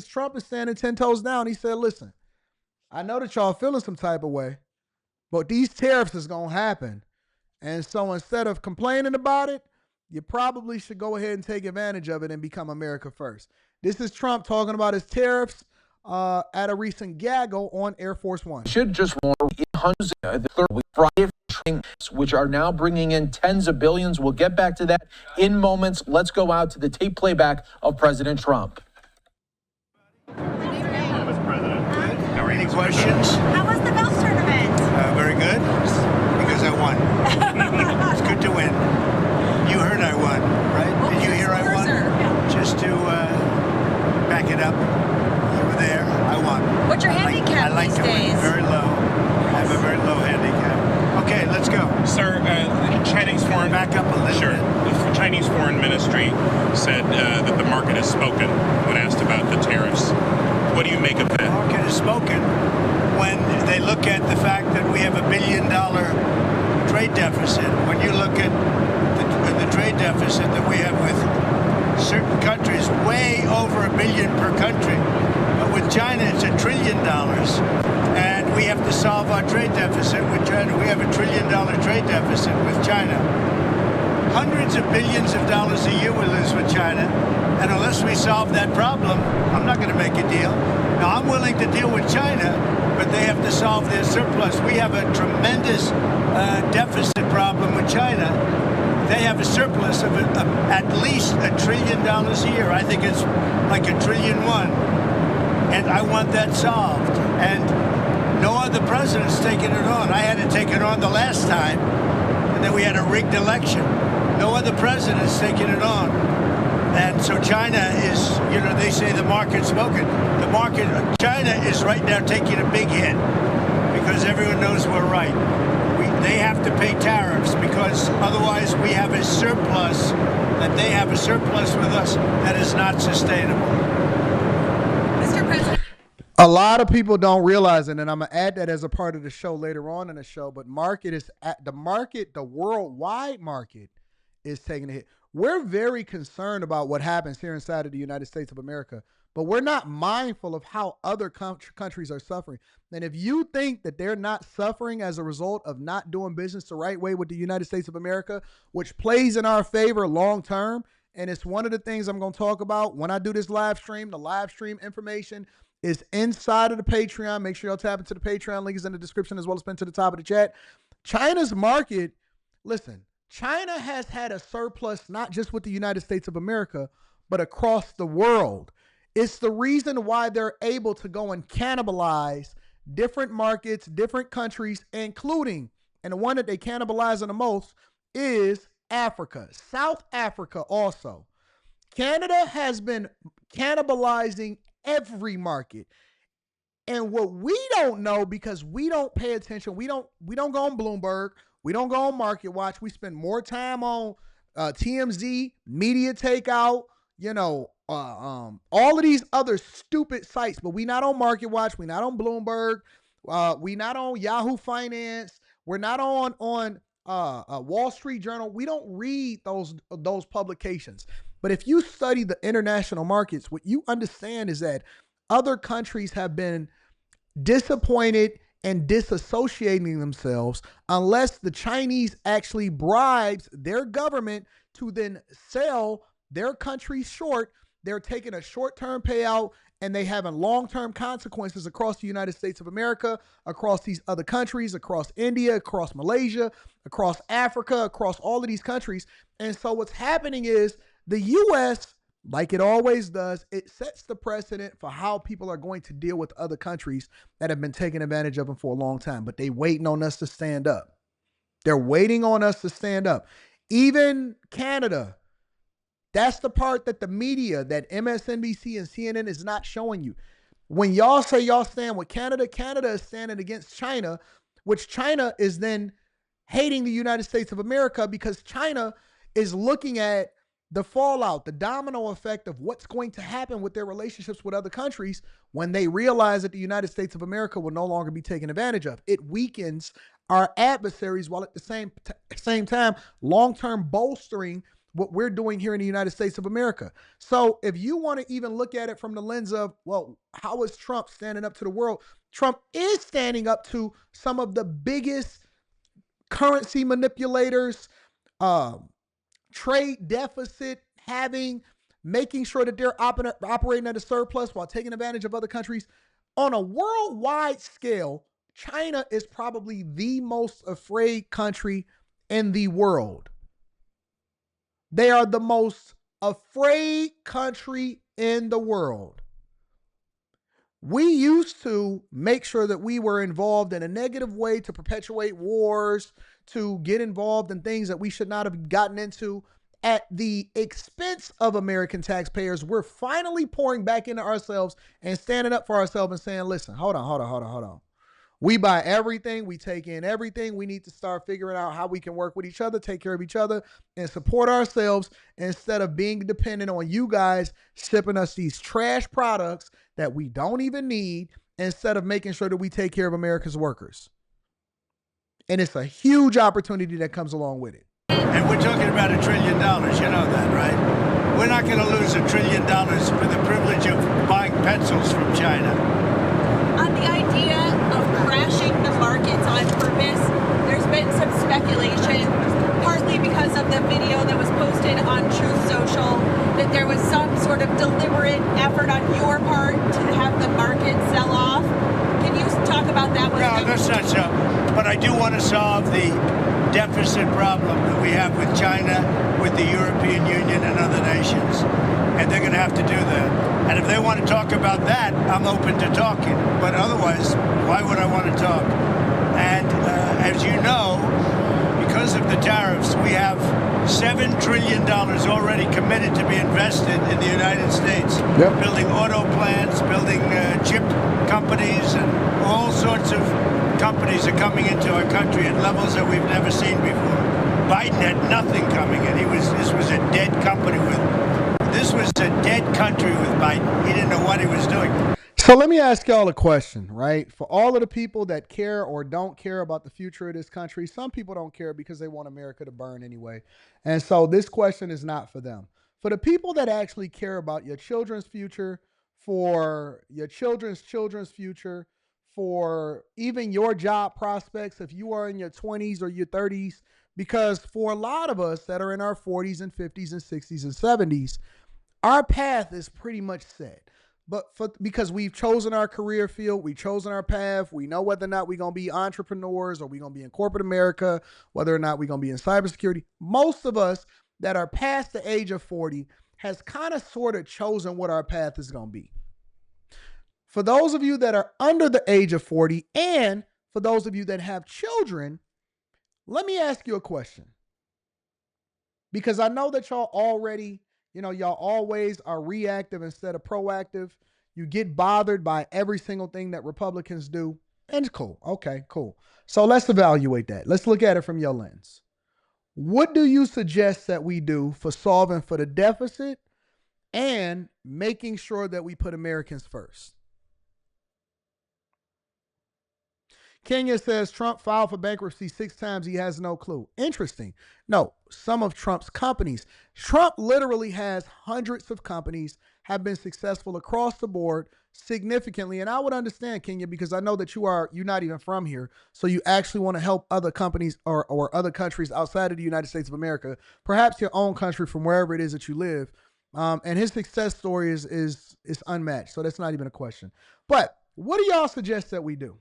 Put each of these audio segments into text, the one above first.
Trump is standing 10 toes down. He said, listen, I know that y'all feeling some type of way, but these tariffs is going to happen. And so instead of complaining about it, you probably should go ahead and take advantage of it and become America first. This is Trump talking about his tariffs at a recent Gaggle on Air Force One. Should just warn hundreds the third week Friday trains, which are now bringing in tens of billions. We'll get back to that in moments. Let's go out to the tape playback of President Trump. Any questions? How was the golf tournament? Very good, because I won. It's good to win. You heard I won, right? Did you hear I won? Yeah. Just to back it up, you were there, I won. What's your handicap I like these to win. days? Very low. I have a very low handicap. Okay, let's go. Sir, Chinese foreign... Back up a little Sure. bit. The Chinese Foreign Ministry said that the market has spoken when asked about the tariffs. What do you make of that? The market has spoken when they look at the fact that we have $1 billion trade deficit. When you look at the trade deficit that we have with certain countries, way over $1 billion per country. But with China, it's $1 trillion. And we have to solve our trade deficit with China. We have $1 trillion trade deficit with China. Hundreds of billions of dollars a year we lose with China. And unless we solve that problem, I'm not going to make a deal. Now, I'm willing to deal with China, but they have to solve their surplus. We have a tremendous deficit problem with China. They have a surplus of at least $1 trillion a year. I think it's like $1.1 trillion. And I want that solved. And no other president's taken it on. I had to take it on the last time, and then we had a rigged election. No other president's taken it on. And so China is, they say the market's spoken. China is right now taking a big hit because everyone knows we're right. They have to pay tariffs because otherwise we have a surplus, that they have a surplus with us that is not sustainable. Mr. President. A lot of people don't realize it, and I'm going to add that as a part of the show later on in the show, but the worldwide market is taking a hit. We're very concerned about what happens here inside of the United States of America, but we're not mindful of how other countries are suffering. And if you think that they're not suffering as a result of not doing business the right way with the United States of America, which plays in our favor long term, and it's one of the things I'm going to talk about when I do this live stream. The live stream information is inside of the Patreon. Make sure y'all tap into the Patreon. Link is in the description as well as pinned to the top of the chat. China's market, listen, China has had a surplus not just with the United States of America, but across the world. It's the reason why they're able to go and cannibalize different markets, different countries, including, and the one that they cannibalize the most is Africa, South Africa also. Canada has been cannibalizing every market. And what we don't know, because we don't pay attention, we don't go on Bloomberg, we don't go on Market Watch. We spend more time on TMZ, Media Takeout, all of these other stupid sites. But we not on Market Watch. We not on Bloomberg. We not on Yahoo Finance. We're not on Wall Street Journal. We don't read those publications. But if you study the international markets, what you understand is that other countries have been disappointed and disassociating themselves unless the Chinese actually bribes their government to then sell their country short. They're taking a short-term payout and they having long-term consequences across the United States of America, across these other countries, across India, across Malaysia, across Africa, across all of these countries. And so what's happening is the U.S., like it always does, it sets the precedent for how people are going to deal with other countries that have been taking advantage of them for a long time. But they waiting on us to stand up. They're waiting on us to stand up. Even Canada, that's the part that the media, that MSNBC and CNN is not showing you. When y'all say y'all stand with Canada, Canada is standing against China, which China is then hating the United States of America because China is looking at the fallout, the domino effect of what's going to happen with their relationships with other countries when they realize that the United States of America will no longer be taken advantage of. It weakens our adversaries while at the same time long-term bolstering what we're doing here in the United States of America. So if you want to even look at it from the lens of, well, how is Trump standing up to the world? Trump is standing up to some of the biggest currency manipulators, trade deficit having, making sure that they're operating at a surplus while taking advantage of other countries. On a worldwide scale, China is probably the most afraid country in the world. They are the most afraid country in the world. We used to make sure that we were involved in a negative way to perpetuate wars, to get involved in things that we should not have gotten into at the expense of American taxpayers. We're finally pouring back into ourselves and standing up for ourselves and saying, listen, hold on. We buy everything. We take in everything. We need to start figuring out how we can work with each other, take care of each other, and support ourselves instead of being dependent on you guys shipping us these trash products that we don't even need, instead of making sure that we take care of America's workers. And it's a huge opportunity that comes along with it. And we're talking about $1 trillion. You know that, right? We're not going to lose $1 trillion for the privilege of buying pencils from China. On the idea of crashing the markets on purpose, there's been some speculation, partly because of the video that was posted on Truth Social, that there was some sort of deliberate effort on your part to have the market sell off. Can you talk about that? No, that's not so. But I do want to solve the deficit problem that we have with China, with the European Union and other nations. And they're going to have to do that. And if they want to talk about that, I'm open to talking. But otherwise, why would I want to talk? And as you know, because of the tariffs, we have $7 trillion already committed to be invested in the United States. Yep. Building auto plants, building chip companies, and all sorts of companies are coming into our country at levels that we've never seen before. Biden had nothing coming in. This was a dead country with Biden. He didn't know what he was doing. So let me ask y'all a question, right? For all of the people that care or don't care about the future of this country, some people don't care because they want America to burn anyway. And so this question is not for them. For the people that actually care about your children's future, for your children's future, for even your job prospects if you are in your 20s or your 30s, because for a lot of us that are in our 40s and 50s and 60s and 70s, our path is pretty much set. But because we've chosen our career field, we've chosen our path, we know whether or not we're going to be entrepreneurs or we're going to be in corporate America, whether or not we're going to be in cybersecurity. Most of us that are past the age of 40 has kind of sort of chosen what our path is going to be. For those of you that are under the age of 40, and for those of you that have children, let me ask you a question. Because I know that y'all already, y'all always are reactive instead of proactive. You get bothered by every single thing that Republicans do. And it's cool. Okay, cool. So let's evaluate that. Let's look at it from your lens. What do you suggest that we do for solving for the deficit and making sure that we put Americans first? Kenya says Trump filed for bankruptcy 6 times. He has no clue. Interesting. No, some of Trump's companies. Trump literally has hundreds of companies, have been successful across the board significantly. And I would understand, Kenya, because I know that you're not even from here. So you actually want to help other companies or other countries outside of the United States of America, perhaps your own country from wherever it is that you live. And his success story is unmatched. So that's not even a question. But what do y'all suggest that we do?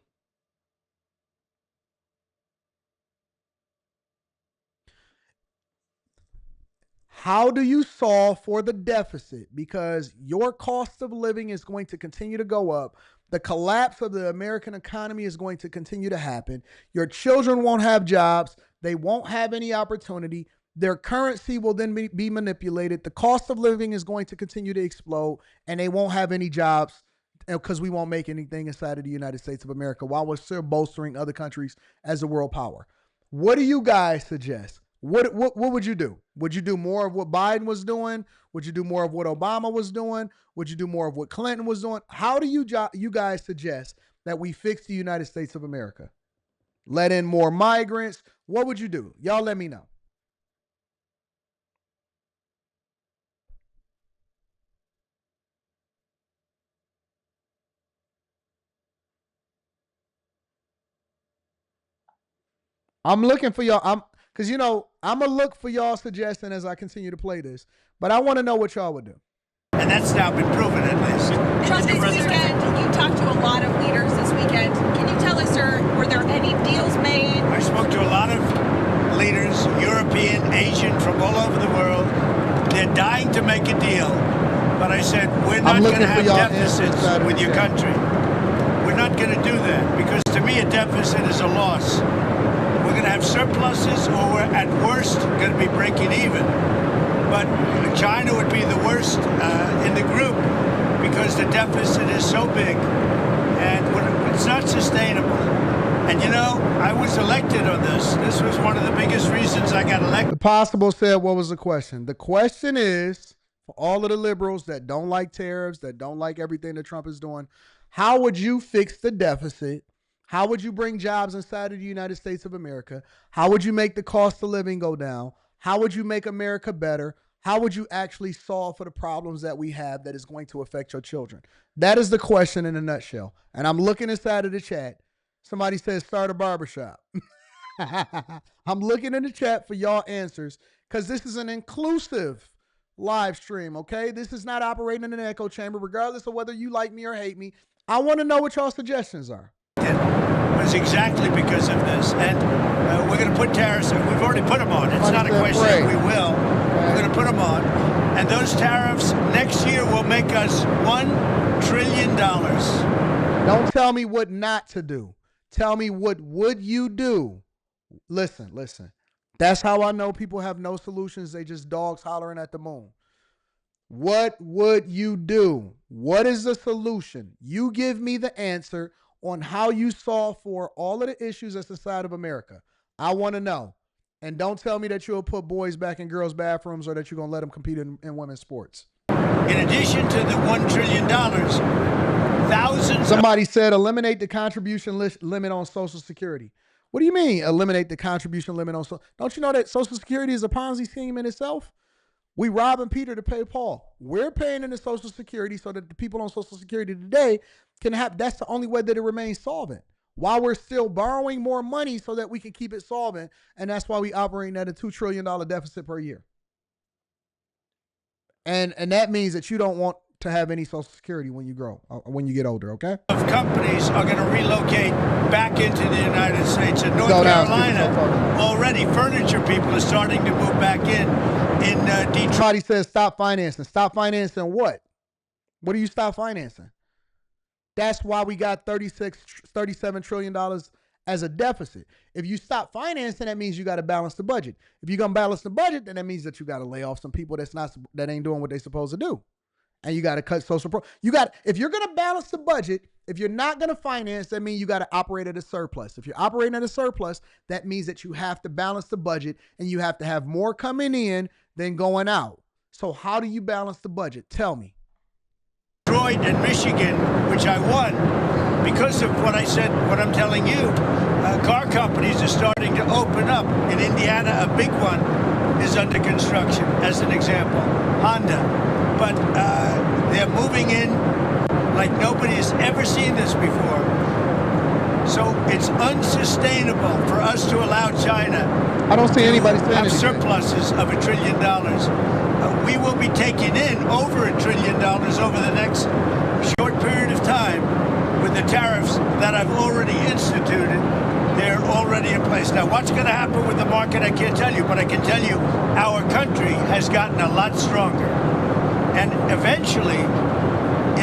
How do you solve for the deficit? Because your cost of living is going to continue to go up. The collapse of the American economy is going to continue to happen. Your children won't have jobs. They won't have any opportunity. Their currency will then be manipulated. The cost of living is going to continue to explode, and they won't have any jobs because we won't make anything inside of the United States of America while we're still bolstering other countries as a world power. What do you guys suggest? What would you do? Would you do more of what Biden was doing? Would you do more of what Obama was doing? Would you do more of what Clinton was doing? How do you guys suggest that we fix the United States of America? Let in more migrants? What would you do? Y'all let me know. I'm looking for y'all. Because, you know, I'm going to look for y'all suggestion as I continue to play this. But I want to know what y'all would do. And that's now been proven, at least. Trump, this weekend, you talked to a lot of leaders this weekend. Can you tell us, sir, were there any deals made? I spoke to a lot of leaders, European, Asian, from all over the world. They're dying to make a deal. But I said, we're not going to have deficits with your country. We're not going to do that, because to me a deficit is a loss. We're going to have surpluses, or we're at worst going to be breaking even. But China would be the worst in the group, because the deficit is so big and it's not sustainable. And you know, I was elected on this. This was one of the biggest reasons I got elected. The Possible said, what was the question? The question is, for all of the liberals that don't like tariffs, that don't like everything that Trump is doing, how would you fix the deficit? How would you bring jobs inside of the United States of America? How would you make the cost of living go down? How would you make America better? How would you actually solve for the problems that we have that is going to affect your children? That is the question in a nutshell. And I'm looking inside of the chat. Somebody says start a barbershop. I'm looking in the chat for y'all answers, because this is an inclusive live stream, okay? This is not operating in an echo chamber, regardless of whether you like me or hate me. I want to know what y'all suggestions are. It was exactly because of this. And we're going to put tariffs, we've already put them on. It's not a question if we will. We're going to put them on. And those tariffs next year will make us $1 trillion. Don't tell me what not to do. Tell me what would you do. Listen. That's how I know people have no solutions. They just dogs hollering at the moon. What would you do? What is the solution? You give me the answer on how you solve for all of the issues that's inside of America. I want to know. And don't tell me that you'll put boys back in girls' bathrooms, or that you're going to let them compete in women's sports. In addition to the $1 trillion, thousands. Somebody said eliminate the contribution limit on Social Security. What do you mean eliminate the contribution limit on Social? Don't you know that Social Security is a Ponzi scheme in itself? We robbing Peter to pay Paul. We're paying into Social Security so that the people on Social Security today can have, that's the only way that it remains solvent. While we're still borrowing more money so that we can keep it solvent. And that's why we operate at a $2 trillion deficit per year. And that means that you don't want to have any Social Security when you grow, when you get older, okay? Of companies are going to relocate back into the United States. In North Carolina, already furniture people are starting to move back in Detroit. Somebody says stop financing. Stop financing what? What do you stop financing? That's why we got $37 trillion as a deficit. If you stop financing, that means you got to balance the budget. If you're going to balance the budget, then that means that you got to lay off some people that ain't doing what they're supposed to do. And you got to cut social if you're going to balance the budget, if you're not going to finance, that means you got to operate at a surplus. If you're operating at a surplus, that means that you have to balance the budget and you have to have more coming in than going out. So how do you balance the budget? Tell me. Detroit and Michigan, which I won because of what I said, what I'm telling you. Car companies are starting to open up. In Indiana, a big one is under construction, as an example. Honda. But they're moving in like nobody has ever seen this before. So it's unsustainable for us to allow China I don't see anybody saying have anything. surpluses of $1 trillion. We will be taking in over $1 trillion over the next short period of time with the tariffs that I've already instituted. They're already in place. Now, what's going to happen with the market, I can't tell you, but I can tell you our country has gotten a lot stronger. And eventually,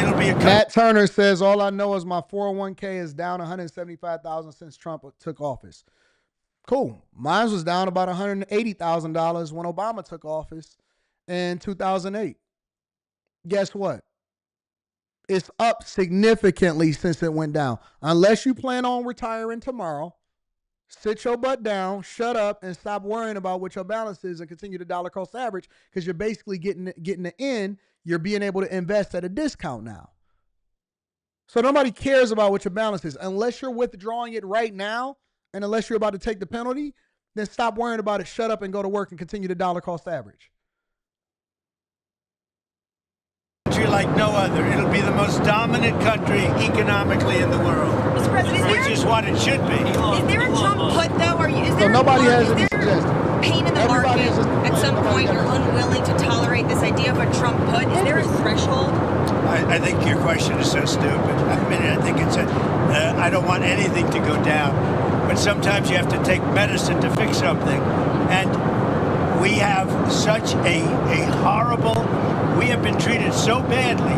it'll be a... Matt Turner says, all I know is my 401k is down $175,000 since Trump took office. Cool. Mine was down about $180,000 when Obama took office in 2008. Guess what? It's up significantly since it went down. Unless you plan on retiring tomorrow, sit your butt down, shut up, and stop worrying about what your balance is and continue to dollar cost average, because you're basically getting the in. You're being able to invest at a discount now. So nobody cares about what your balance is. Unless you're withdrawing it right now, and unless you're about to take the penalty, then stop worrying about it, shut up, and go to work and continue to dollar cost average. Like no other. It'll be the most dominant country economically in the world. President, which is what it should be. Is there a Trump put though? Is So there nobody has any is there suggestions. pain in the Everybody is market? just At some nobody point, has you're any- unwilling to tolerate this idea of a Trump put. Is there a threshold? I think your question is so stupid. I mean, I think it's I don't want anything to go down, but sometimes you have to take medicine to fix something, and we have such a horrible. We have been treated so badly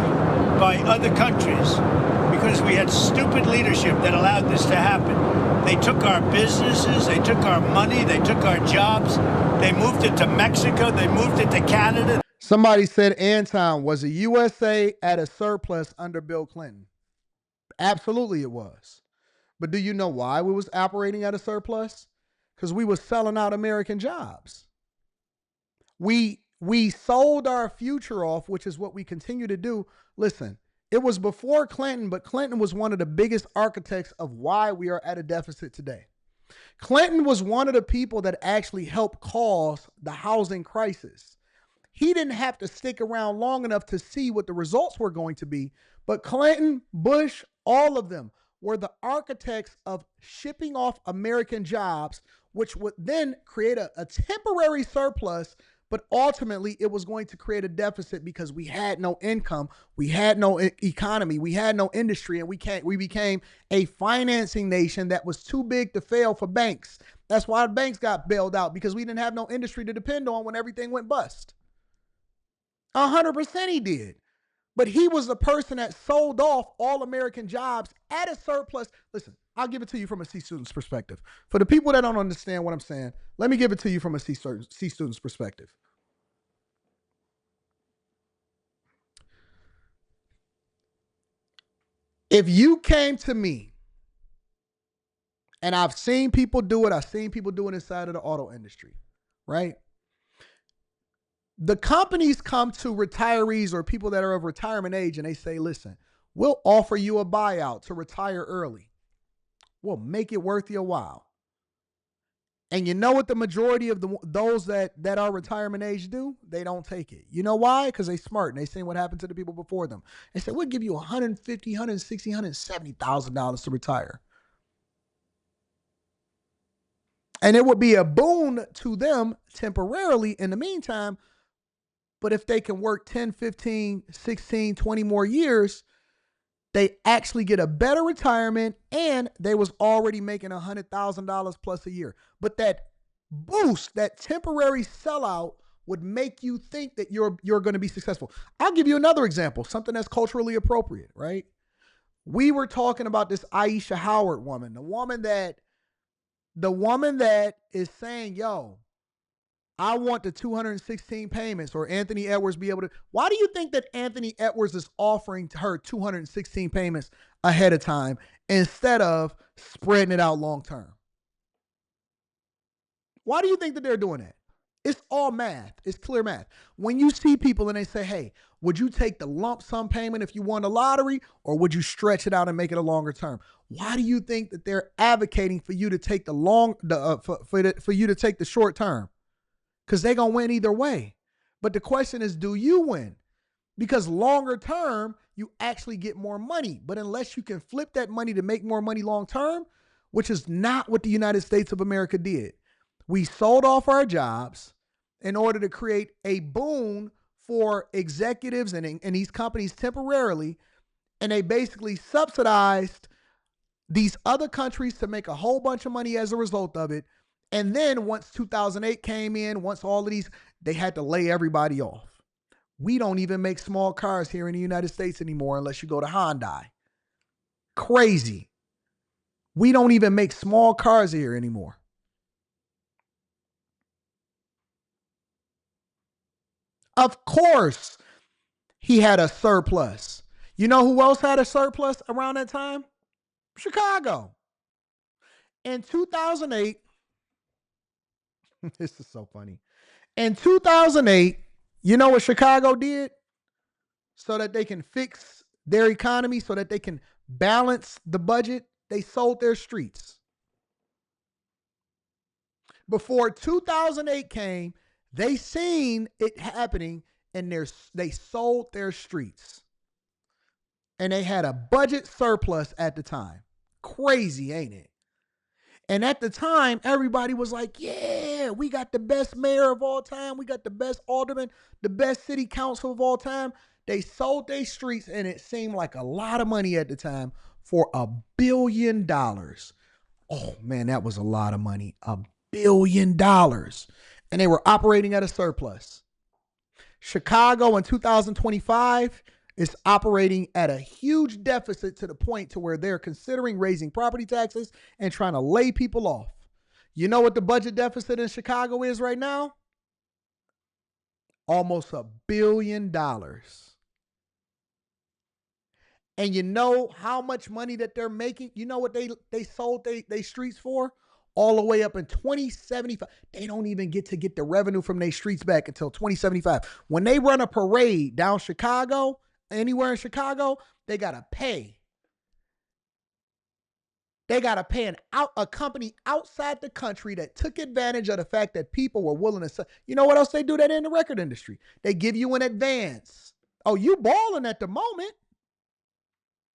by other countries because we had stupid leadership that allowed this to happen. They took our businesses, they took our money, they took our jobs, they moved it to Mexico, they moved it to Canada. Somebody said, Anton, was the USA at a surplus under Bill Clinton? Absolutely it was. But do you know why we was operating at a surplus? Because we was selling out American jobs. We sold our future off, which is what we continue to do. Listen, it was before Clinton, but Clinton was one of the biggest architects of why we are at a deficit today. Clinton was one of the people that actually helped cause the housing crisis. He didn't have to stick around long enough to see what the results were going to be, but Clinton, Bush, all of them were the architects of shipping off American jobs, which would then create a temporary surplus, but ultimately it was going to create a deficit because we had no income, we had no economy, we had no industry, and we became a financing nation that was too big to fail for banks. That's why the banks got bailed out, because we didn't have no industry to depend on when everything went bust. 100% he did. But he was the person that sold off all American jobs at a surplus. Listen, I'll give it to you from a C student's perspective. For the people that don't understand what I'm saying, let me give it to you from a C student's perspective. If you came to me, and I've seen people do it, I've seen people do it inside of the auto industry, right? The companies come to retirees or people that are of retirement age and they say, listen, we'll offer you a buyout to retire early. We'll make it worth your while. And you know what the majority of those that are retirement age do? They don't take it. You know why? Because they smart and they see what happened to the people before them. They say, we'll give you $150,000, $160,000, $170,000 to retire. And it would be a boon to them temporarily in the meantime. But if they can work 10, 15, 16, 20 more years, they actually get a better retirement, and they was already making $100,000 plus a year. But that boost, that temporary sellout, would make you think that you're going to be successful. I'll give you another example, something that's culturally appropriate, right? We were talking about this Aisha Howard woman, the woman that is saying, yo, I want the 216 payments, or Anthony Edwards be able to. Why do you think that Anthony Edwards is offering her 216 payments ahead of time instead of spreading it out long term? Why do you think that they're doing that? It's all math. It's clear math. When you see people and they say, hey, would you take the lump sum payment if you won the lottery, or would you stretch it out and make it a longer term? Why do you think that they're advocating for you to take for you to take the short term? Because they're going to win either way. But the question is, do you win? Because longer term, you actually get more money. But unless you can flip that money to make more money long term, which is not what the United States of America did. We sold off our jobs in order to create a boon for executives and these companies temporarily. And they basically subsidized these other countries to make a whole bunch of money as a result of it. And then once 2008 came in, once all of these, they had to lay everybody off. We don't even make small cars here in the United States anymore unless you go to Hyundai. Crazy. We don't even make small cars here anymore. Of course, he had a surplus. You know who else had a surplus around that time? Chicago. In 2008, this is so funny. In 2008, you know what Chicago did? So that they can fix their economy, so that they can balance the budget, they sold their streets. Before 2008 came, they seen it happening, and they sold their streets. And they had a budget surplus at the time. crazy, ain't it? And at the time, everybody was like, yeah, we got the best mayor of all time. We got the best alderman, the best city council of all time. They sold their streets, and it seemed like a lot of money at the time for $1 billion. Oh, man, that was a lot of money. $1 billion. And they were operating at a surplus. Chicago in 2025 is operating at a huge deficit to the point to where they're considering raising property taxes and trying to lay people off. You know what the budget deficit in Chicago is right now? Almost $1 billion. And you know how much money that they're making? You know what they sold they streets for? All the way up in 2075. They don't even get the revenue from their streets back until 2075. When they run a parade down Chicago, anywhere in Chicago, they got to pay. They got to pay a company outside the country that took advantage of the fact that people were willing to sell. You know what else they do that in the record industry? They give you an advance. Oh, you balling at the moment.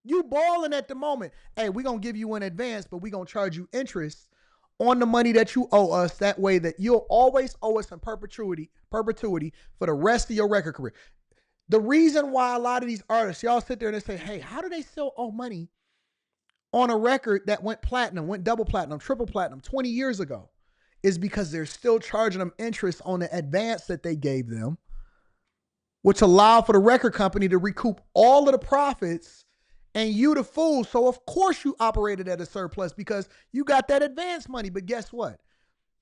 You balling at the moment. Hey, we're going to give you an advance, but we're going to charge you interest on the money that you owe us. That way that you'll always owe us in perpetuity for the rest of your record career. The reason why a lot of these artists, y'all sit there and they say, hey, how do they still owe money on a record that went platinum, went double platinum, triple platinum 20 years ago, is because they're still charging them interest on the advance that they gave them, which allowed for the record company to recoup all of the profits and you the fool. So of course you operated at a surplus because you got that advance money. But guess what?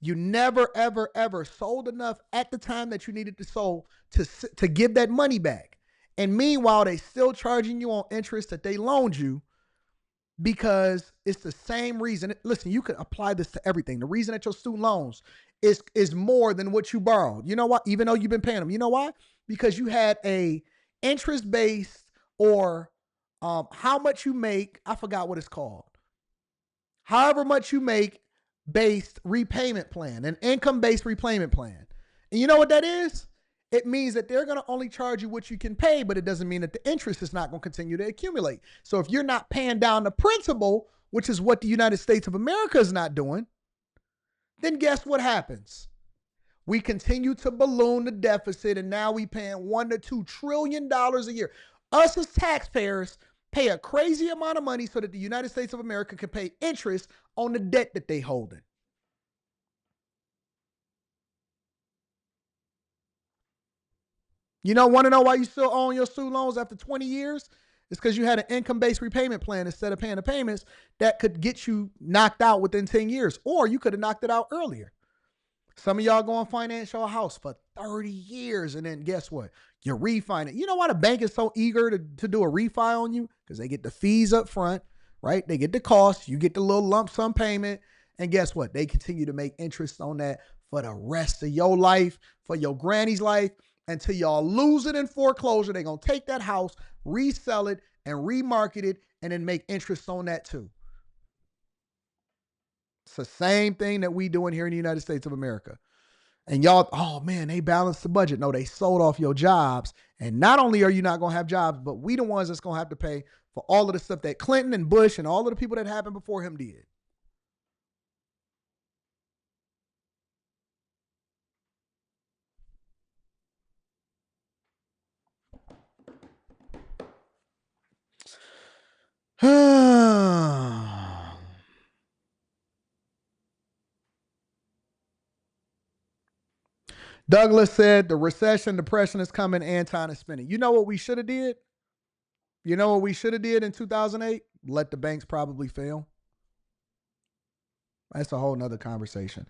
You never, ever, ever sold enough at the time that you needed to sell to give that money back. And meanwhile, they still charging you on interest that they loaned you because it's the same reason. Listen, you can apply this to everything. The reason that your student loans is more than what you borrowed. You know what? Even though you've been paying them. You know why? Because you had a interest-based or how much you make, I forgot what it's called. However much you make based repayment plan, an income-based repayment plan. And you know what that is? It means that they're going to only charge you what you can pay, but it doesn't mean that the interest is not going to continue to accumulate. So if you're not paying down the principal, which is what the United States of America is not doing, then guess what happens? We continue to balloon the deficit, and now we paying $1 to $2 trillion a year. Us as taxpayers pay a crazy amount of money so that the United States of America can pay interest on the debt that they holding. You want to know why you still own your student loans after 20 years? It's because you had an income-based repayment plan instead of paying the payments that could get you knocked out within 10 years, or you could have knocked it out earlier. Some of y'all go and finance your house for 30 years, and then guess what? You refinance. You know why the bank is so eager to do a refi on you? Because they get the fees up front, right? They get the cost. You get the little lump sum payment. And guess what? They continue to make interest on that for the rest of your life, for your granny's life, until y'all lose it in foreclosure. They're going to take that house, resell it, and remarket it, and then make interest on that too. It's the same thing that we doing here in the United States of America. And y'all, oh man, they balanced the budget. No, they sold off your jobs. And not only are you not going to have jobs, but we the ones that's going to have to pay for all of the stuff that Clinton and Bush and all of the people that happened before him did. Douglas said the recession, depression is coming. Anton is spinning. You know what we should have did? You know what we should have did in 2008? Let the banks probably fail. That's a whole nother conversation.